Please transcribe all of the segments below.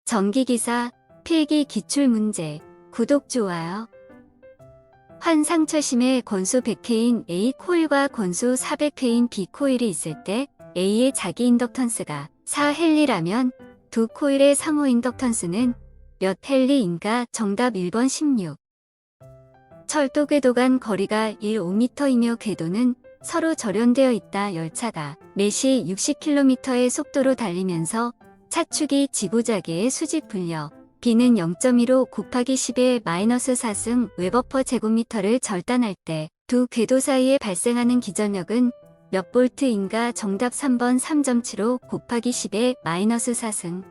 전기기사, 필기 기출문제, 구독, 좋아요. 환상철심에 권수 100회인 A 코일과 권수 400회인 B 코일이 있을 때 A의 자기 인덕턴스가 4헨리라면 두 코일의 상호 인덕턴스는 몇 헨리인가? 정답 1번 16. 철도 궤도 간 거리가 1,5m이며 궤도는 서로 절연되어 있다. 열차가 매시 60km의 속도로 달리면서 차축이 지부자기의 수직 불력 B는 0.15 곱하기 10의 마이너스 4승 웨버퍼 제곱미터를 절단할 때 두 궤도 사이에 발생하는 기전력은 몇 볼트인가? 정답 3번 3.75 곱하기 10의 마이너스 4승.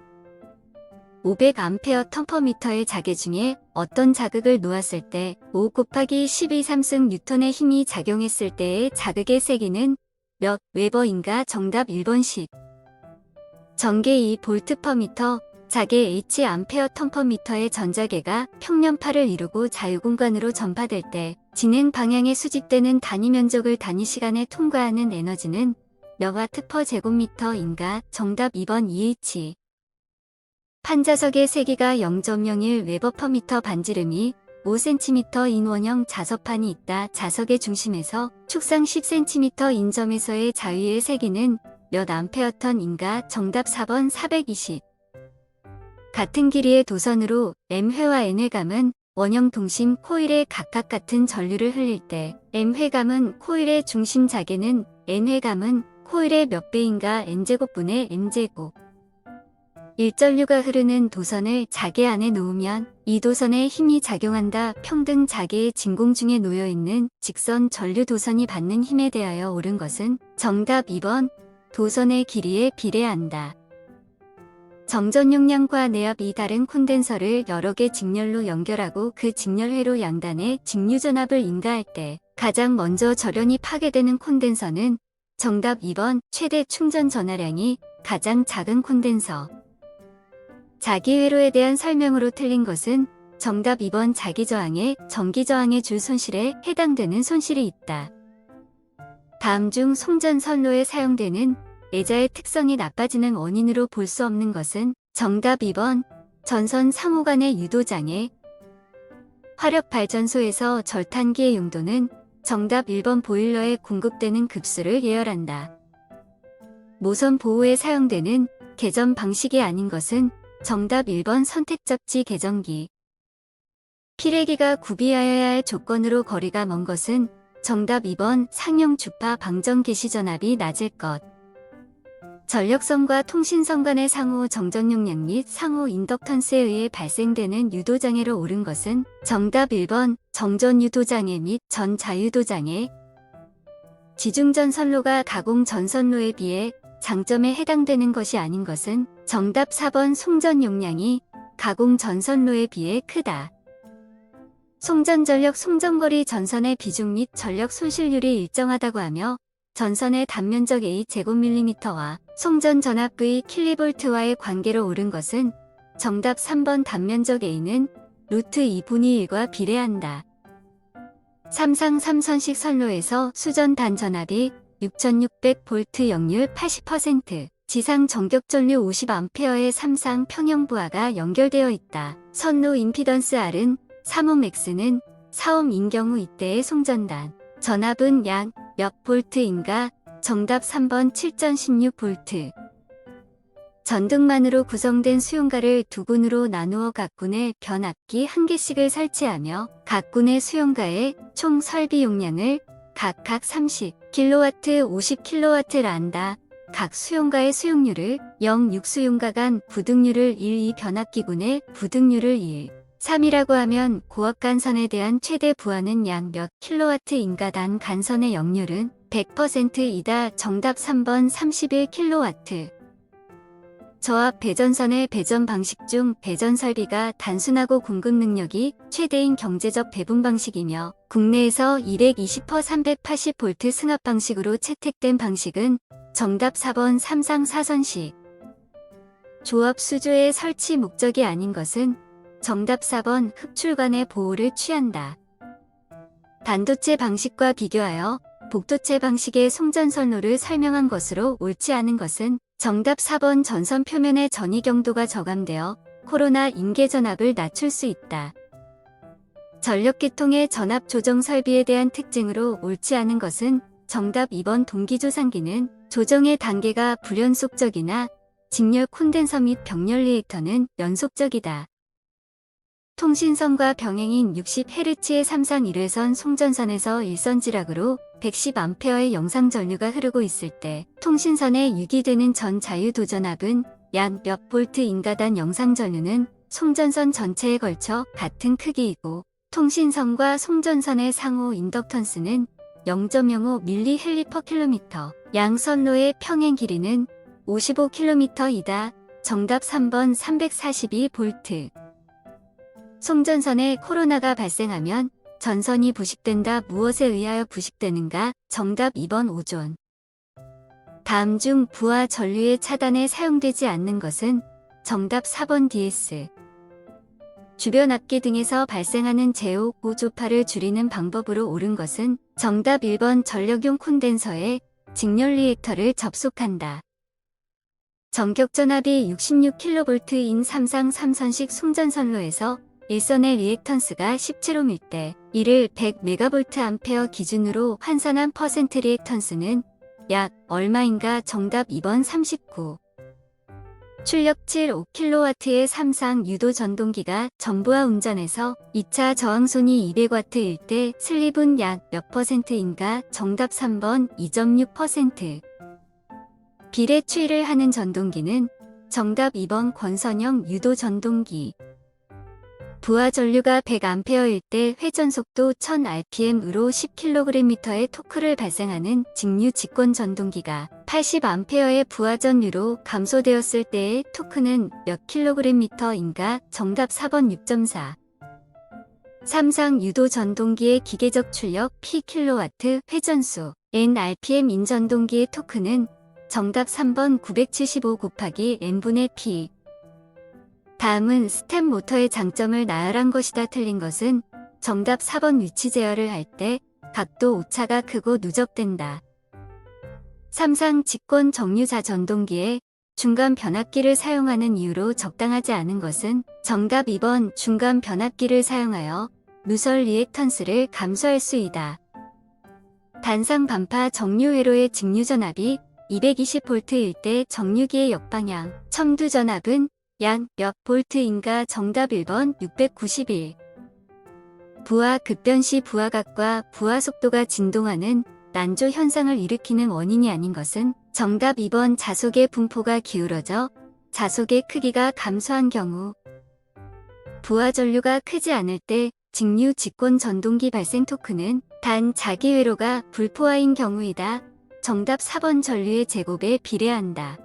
500A 턴퍼미터의 자개 중에 어떤 자극을 놓았을 때 5 곱하기 12 3승 뉴턴의 힘이 작용했을 때의 자극의 세기는 몇 웨버인가? 정답 1번 10. 전개 2볼트/미터, 자개 H 암페어 턴퍼미터의 전자계가 평면파를 이루고 자유공간으로 전파될 때 진행 방향에 수직되는 단위 면적을 단위 시간에 통과하는 에너지는 몇 와트/제곱미터인가? 정답 2번 2H. 판자석의 세기가 0.01 웨버/미터, 반지름이 5cm인 원형 자석판이 있다. 자석의 중심에서 축상 10cm인 점에서의 자유의 세기는 몇 암페어턴인가? 정답 4번 420. 같은 길이의 도선으로 M회와 N회감은 원형 동심 코일에 각각 같은 전류를 흘릴 때 M회감은 코일의 중심 자개는 N회감은 코일의 몇 배인가? N제곱분의 M제곱. 1전류가 흐르는 도선을 자개 안에 놓으면 이 도선에 힘이 작용한다. 평등 자개의 진공 중에 놓여있는 직선 전류 도선이 받는 힘에 대하여 옳은 것은 정답 2번 도선의 길이에 비례한다. 정전 용량과 내압이 다른 콘덴서를 여러 개 직렬로 연결하고 그 직렬회로 양단에 직류전압을 인가할 때 가장 먼저 절연이 파괴되는 콘덴서는 정답 2번 최대 충전 전하량이 가장 작은 콘덴서. 자기회로에 대한 설명으로 틀린 것은 정답 2번 자기저항에 전기저항에 줄 손실에 해당되는 손실이 있다. 다음 중 송전선로에 사용되는 애자의 특성이 나빠지는 원인으로 볼 수 없는 것은 정답 2번 전선 상호 간의 유도장애. 화력발전소에서 절탄기의 용도는 정답 1번 보일러에 공급되는 급수를 예열한다. 모선 보호에 사용되는 개전 방식이 아닌 것은 정답 1번 선택접지 개전기. 피레기가 구비하여야 할 조건으로 거리가 먼 것은 정답 2번 상용 주파 방전 개시전압이 낮을 것. 전력선과 통신선 간의 상호 정전 용량 및 상호 인덕턴스에 의해 발생되는 유도장애로 옳은 것은 정답 1번 정전 유도장애 및 전 자유도장애. 지중전 선로가 가공 전 선로에 비해 장점에 해당되는 것이 아닌 것은 정답 4번 송전 용량이 가공 전 선로에 비해 크다. 송전 전력 송전거리 전선의 비중 및 전력 손실률이 일정하다고 하며 전선의 단면적 A 제곱밀리미터와 송전 전압 V 킬리볼트와의 관계로 옳은 것은 정답 3번 단면적 A는 루트 2분의 1과 비례한다. 삼상 3선식 선로에서 수전 단전압이 6600V 역률 80%, 지상 전격 전류 50A의 삼상 평형 부하가 연결되어 있다. 선로 임피던스 R은 3옴 X는 4옴인 경우 이때의 송전단 전압은 약 몇 볼트인가? 정답 3번 7.16V. 전등만으로 구성된 수용가를 두 군으로 나누어 각 군에 변압기 1개씩을 설치하며 각 군의 수용가의 총 설비 용량을 각각 30kW, 50kW를 안다. 각 수용가의 수용률을 0, 6수용가 간 부등률을 1, 2 변압기군의 부등률을 1, 3이라고 하면 고압 간선에 대한 최대 부하는 약 몇 킬로와트인가? 단 간선의 역률은 100%이다. 정답 3번 31kW. 저압 배전선의 배전 방식 중 배전 설비가 단순하고 공급 능력이 최대인 경제적 배분 방식이며 국내에서 220% 380V 승합 방식으로 채택된 방식은 정답 4번 삼상 4선식. 조합 수조의 설치 목적이 아닌 것은 정답 4번 흡출관의 보호를 취한다. 반도체 방식과 비교하여 복도체 방식의 송전선로를 설명한 것으로 옳지 않은 것은 정답 4번 전선 표면의 전이 경도가 저감되어 코로나 인계 전압을 낮출 수 있다. 전력계통의 전압 조정 설비에 대한 특징으로 옳지 않은 것은 정답 2번 동기조상기는 조정의 단계가 불연속적이나 직렬 콘덴서 및 병렬 리액터는 연속적이다. 통신선과 병행인 60Hz의 3상 1회선 송전선에서 일선 지락으로 110A의 영상 전류가 흐르고 있을 때 통신선에 유기되는 전 자유도 전압은 약 몇 볼트인가 단 영상 전류는 송전선 전체에 걸쳐 같은 크기이고 통신선과 송전선의 상호 인덕턴스는 0.05mH/km, 양 선로의 평행 길이는 55km이다. 정답 3번 342V. 송전선에 코로나가 발생하면 전선이 부식된다. 무엇에 의하여 부식되는가? 정답 2번 오존. 다음 중 부하 전류의 차단에 사용되지 않는 것은 정답 4번 DS. 주변 악기 등에서 발생하는 제호, 고조파를 줄이는 방법으로 옳은 것은 정답 1번 전력용 콘덴서에 직렬 리액터를 접속한다. 전격전압이 66kV인 3상 3선식 송전선로에서 일선의 리액턴스가 17옴일 때 이를 100MVA 기준으로 환산한 퍼센트 리액턴스는 약 얼마인가? 정답 2번 39. 출력 7.5kW의 3상 유도 전동기가 전부하 운전에서 2차 저항손이 200W일 때 슬립은 약 몇 %인가? 정답 3번 2.6%. 비례 추이를 하는 전동기는 정답 2번 권선형 유도 전동기. 부하 전류가 100A일 때 회전속도 1000rpm으로 10kgm의 토크를 발생하는 직류 직권 전동기가 80A의 부하 전류로 감소되었을 때의 토크는 몇 kgm인가? 정답 4번 6.4. 3상 유도 전동기의 기계적 출력 pkW, 회전수 nrpm인 전동기의 토크는 정답 3번 975 곱하기 n분의 p. 다음은 스텝 모터의 장점을 나열한 것이다. 틀린 것은 정답 4번 위치 제어를 할 때 각도 오차가 크고 누적된다. 3상 직권 정류자 전동기에 중간 변압기를 사용하는 이유로 적당하지 않은 것은 정답 2번 중간 변압기를 사용하여 누설 리액턴스를 감소할 수이다. 단상 반파 정류 회로의 직류 전압이 220V일 때 정류기의 역방향 첨두 전압은 약 몇 볼트인가? 정답 1번 691. 부하 급변 시 부하각과 부하 속도가 진동하는 난조 현상을 일으키는 원인이 아닌 것은 정답 2번 자속의 분포가 기울어져 자속의 크기가 감소한 경우. 부하 전류가 크지 않을 때 직류 직권 전동기 발생 토크는 단 자기 회로가 불포화인 경우이다. 정답 4번 전류의 제곱에 비례한다.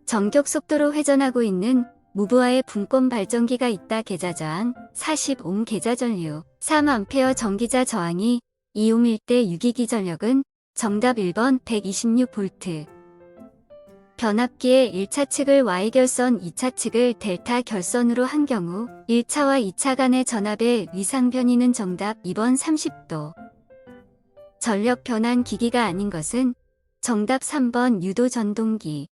정격 속도로 회전하고 있는 무부하의 분권 발전기가 있다. 계좌 저항 40옴 계좌 전류 3A 전기자 저항이 2옴일 때 유기기 전력은 정답 1번 126V. 변압기의 1차 측을 Y결선, 2차 측을 델타 결선으로 한 경우 1차와 2차 간의 전압의 위상 변이는 정답 2번 30도. 전력 변환 기기가 아닌 것은 정답 3번 유도 전동기.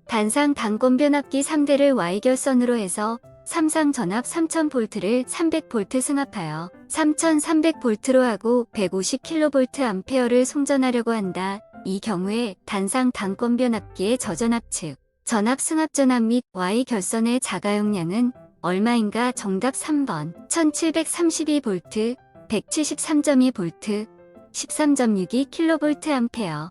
단상 단권 변압기 3대를 Y결선으로 해서 3상 전압 3000V를 300V 승합하여 3300V로 하고 150kVA를 송전하려고 한다. 이 경우에 단상 단권 변압기의 저전압 측, 전압 승합 전압 및 Y결선의 자가용량은 얼마인가? 정답 3번 1732V, 173.2V, 13.62kVA.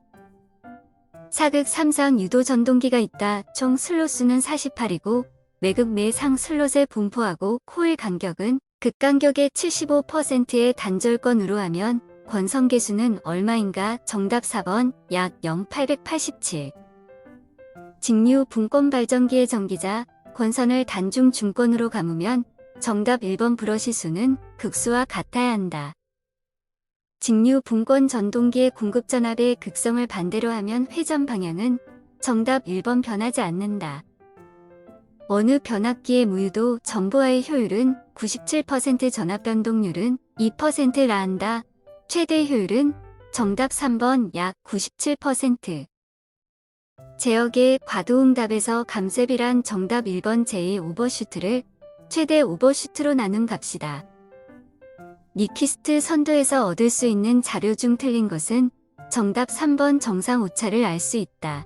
사극 3상 유도 전동기가 있다. 총 슬롯수는 48이고 매극 매 상 슬롯에 분포하고 코일 간격은 극간격의 75%의 단절권으로 하면 권선 개수는 얼마인가? 정답 4번 약 0.887. 직류 분권 발전기의 전기자 권선을 단중 중권으로 감으면 정답 1번 브러시 수는 극수와 같아야 한다. 직류 분권 전동기의 공급 전압의 극성을 반대로 하면 회전 방향은 정답 1번 변하지 않는다. 어느 변압기의 무유도 전부하의 효율은 97%, 전압 변동률은 2%라 한다. 최대 효율은 정답 3번 약 97%. 제역의 과도응답에서 감쇄비란 정답 1번 제2 오버슈트를 최대 오버슈트로 나눈 값이다. 니퀴스트 선도에서 얻을 수 있는 자료 중 틀린 것은 정답 3번 정상 오차를 알 수 있다.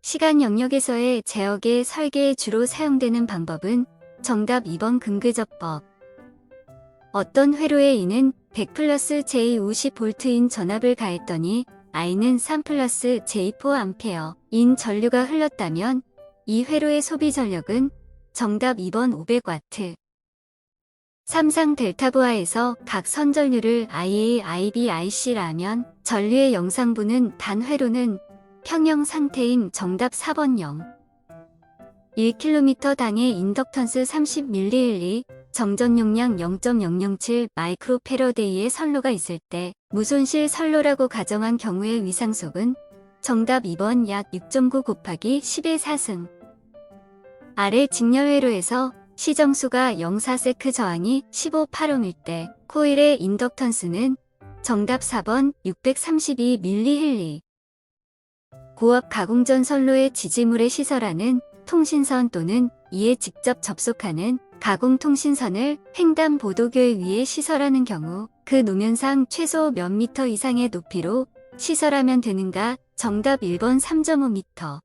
시간 영역에서의 제역의 설계에 주로 사용되는 방법은 정답 2번 근그접법. 어떤 회로에 E는 100 플러스 J50V인 전압을 가했더니 I는 3 플러스 J4A 인 전류가 흘렀다면 이 회로의 소비 전력은 정답 2번 500W. 삼상 델타부하에서 각 선전류를 IA, IB, IC라면 전류의 영상부는 단 회로는 평형 상태인 정답 4번 0. 1km당의 인덕턴스 30mH, 정전 용량 0.007 마이크로패러데이의 선로가 있을 때 무손실 선로라고 가정한 경우의 위상속은 정답 2번 약 6.9 곱하기 10의 4승. 아래 직렬회로에서 시정수가 0.4세크 저항이 15파롬일 때 코일의 인덕턴스는 정답 4번 632mH. 고압 가공전 선로의 지지물의 시설하는 통신선 또는 이에 직접 접속하는 가공통신선을 횡단보도교에 위에 시설하는 경우 그 노면상 최소 몇 미터 이상의 높이로 시설하면 되는가? 정답 1번 3.5m.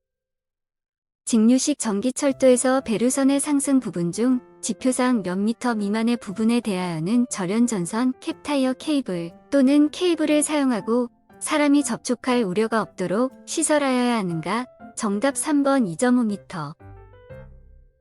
직류식 전기철도에서 배류선의 상승 부분 중 지표상 몇 미터 미만의 부분에 대하여는 절연전선, 캡타이어 케이블 또는 케이블을 사용하고 사람이 접촉할 우려가 없도록 시설하여야 하는가? 정답 3번 2.5m.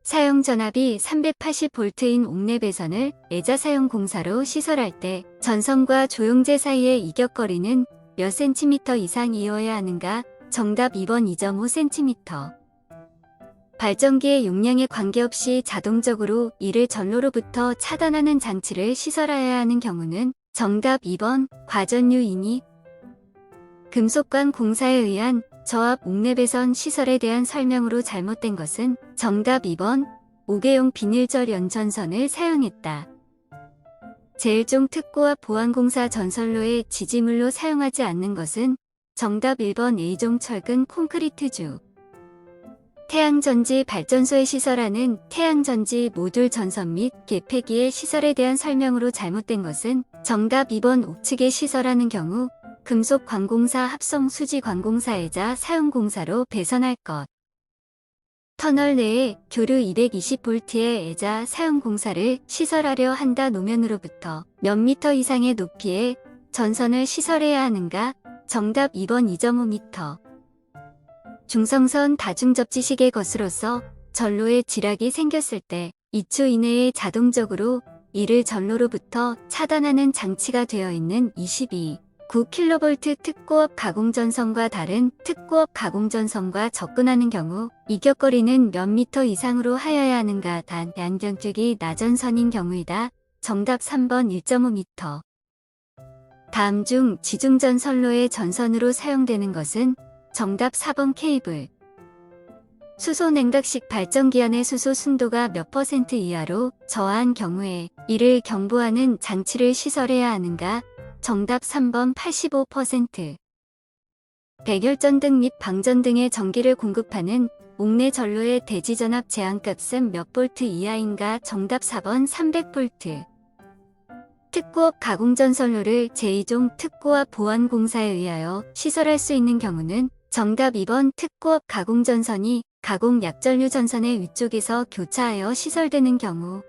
사용 전압이 380V인 옥내 배선을 애자 사용 공사로 시설할 때 전선과 조용제 사이의 이격거리는 몇 cm 이상이어야 하는가? 정답 2번 2.5cm. 발전기의 용량에 관계없이 자동적으로 이를 전로로부터 차단하는 장치를 시설하여야 하는 경우는 정답 2번 과전류이니. 금속관 공사에 의한 저압 옥내배선 시설에 대한 설명으로 잘못된 것은 정답 2번 5개용 비닐절 연전선을 사용했다. 제1종 특고압 보안공사 전선로의 지지물로 사용하지 않는 것은 정답 1번 A종 철근 콘크리트주. 태양전지 발전소에 시설하는 태양전지 모듈 전선 및 개폐기의 시설에 대한 설명으로 잘못된 것은 정답 2번 옥측에 시설하는 경우 금속 관공사 합성 수지 관공사이자 사용공사로 배선할 것. 터널 내에 교류 220V의 애자 사용공사를 시설하려 한다. 노면으로부터 몇 미터 이상의 높이의 전선을 시설해야 하는가? 정답 2번 2.5m. 중성선 다중접지식의 것으로서 전로에 지락이 생겼을 때 2초 이내에 자동적으로 이를 전로로부터 차단하는 장치가 되어 있는 9kV 특고압 가공전선과 다른 특고압 가공전선과 접근하는 경우 이격거리는 몇 미터 이상으로 하여야 하는가? 단 양경적이 낮은 선인 경우이다. 정답 3번 1.5m. 다음 중 지중전 선로의 전선으로 사용되는 것은 정답 4번 케이블. 수소 냉각식 발전기 안의 수소 순도가 몇 % 이하로 저하한 경우에 이를 경보하는 장치를 시설해야 하는가? 정답 3번 85%. 백열전등 및 방전등의 전기를 공급하는 옥내 전로의 대지전압 제한값은 몇 볼트 이하인가? 정답 4번 300V. 특고압 가공전선로를 제2종 특고압 보안공사에 의하여 시설할 수 있는 경우는 정답 2번 특고압 가공전선이 가공 약전류 전선의 위쪽에서 교차하여 시설되는 경우.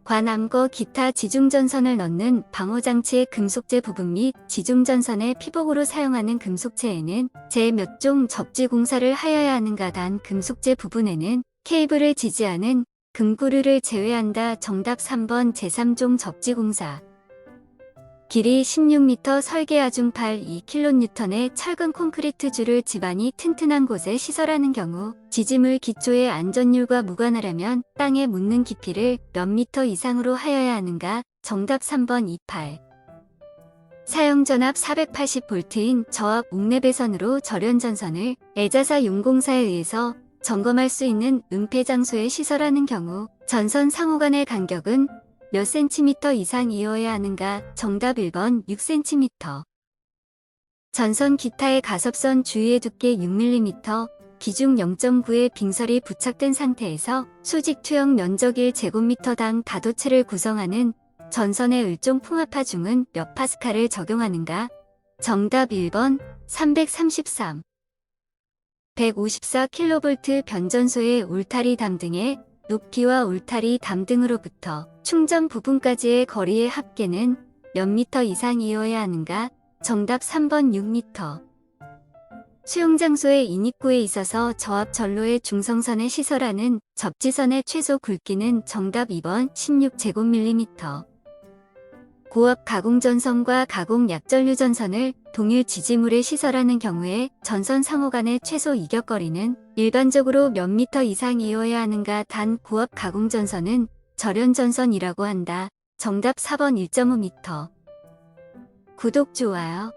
관암거 기타 지중전선을 넣는 방호장치의 금속재 부분 및 지중전선의 피복으로 사용하는 금속체에는 제 몇 종 접지 공사를 하여야 하는가? 단 금속재 부분에는 케이블을 지지하는 금구류를 제외한다. 정답 3번 제3종 접지 공사. 길이 16m 설계하중 82kN의 철근 콘크리트 줄을 집안이 튼튼한 곳에 시설하는 경우 지지물 기초의 안전율과 무관하려면 땅에 묻는 깊이를 몇 미터 이상으로 하여야 하는가? 정답 3번 28. 사용전압 480V인 저압 옥내배선으로 절연전선을 애자사 용공사에 의해서 점검할 수 있는 은폐장소에 시설하는 경우 전선 상호 간의 간격은 몇 cm 이상이어야 하는가? 정답 1번 6cm. 전선 기타의 가섭선 주위의 두께 6mm, 기중 0.9의 빙설이 부착된 상태에서 수직 투영 면적 1제곱미터당 다도체를 구성하는 전선의 을종 풍합화 중은 몇 파스칼을 적용하는가? 정답 1번 333. 154kV 변전소의 울타리 담 등의 높이와 울타리 담 등으로부터 충전 부분까지의 거리의 합계는 몇 미터 이상이어야 하는가? 정답 3번 6m. 수용장소의 인입구에 있어서 저압 전로의 중성선에 시설하는 접지선의 최소 굵기는 정답 2번 16제곱밀리미터. 고압 가공전선과 가공 약전류전선을 동일 지지물에 시설하는 경우에 전선 상호 간의 최소 이격거리는 일반적으로 몇 미터 이상이어야 하는가? 단 고압 가공전선은 절연전선이라고 한다. 정답 4번 1.5m. 구독, 좋아요.